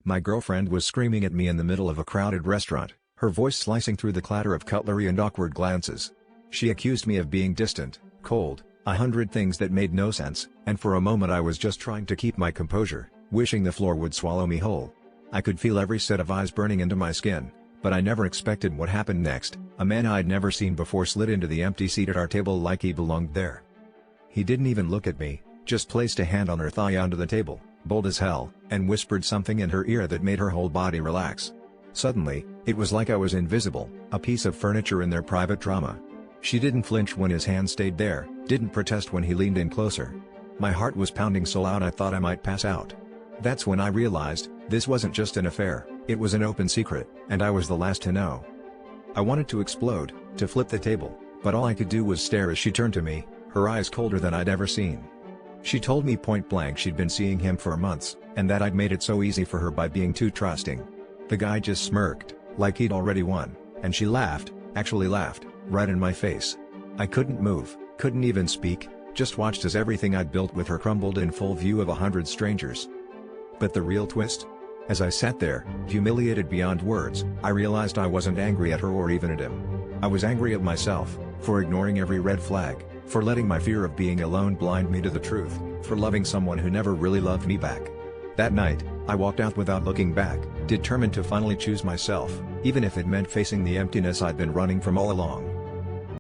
My girlfriend was screaming at me in the middle of a crowded restaurant, her voice slicing through the clatter of cutlery and awkward glances. She accused me of being distant, cold, 100 things that made no sense, and for a moment I was just trying to keep my composure, wishing the floor would swallow me whole. I could feel every set of eyes burning into my skin, but I never expected what happened next. A man I'd never seen before slid into the empty seat at our table like he belonged there. He didn't even look at me, just placed a hand on her thigh onto the table, bold as hell, and whispered something in her ear that made her whole body relax. Suddenly, it was like I was invisible, a piece of furniture in their private drama. She didn't flinch when his hand stayed there, didn't protest when he leaned in closer. My heart was pounding so loud I thought I might pass out. That's when I realized, this wasn't just an affair, it was an open secret, and I was the last to know. I wanted to explode, to flip the table, but all I could do was stare as she turned to me, her eyes colder than I'd ever seen. She told me point blank she'd been seeing him for months, and that I'd made it so easy for her by being too trusting. The guy just smirked, like he'd already won, and she laughed, actually laughed, right in my face. I couldn't move, couldn't even speak, just watched as everything I'd built with her crumbled in full view of 100 strangers. But the real twist? As I sat there, humiliated beyond words, I realized I wasn't angry at her or even at him. I was angry at myself, for ignoring every red flag, for letting my fear of being alone blind me to the truth, for loving someone who never really loved me back. That night, I walked out without looking back, determined to finally choose myself, even if it meant facing the emptiness I'd been running from all along.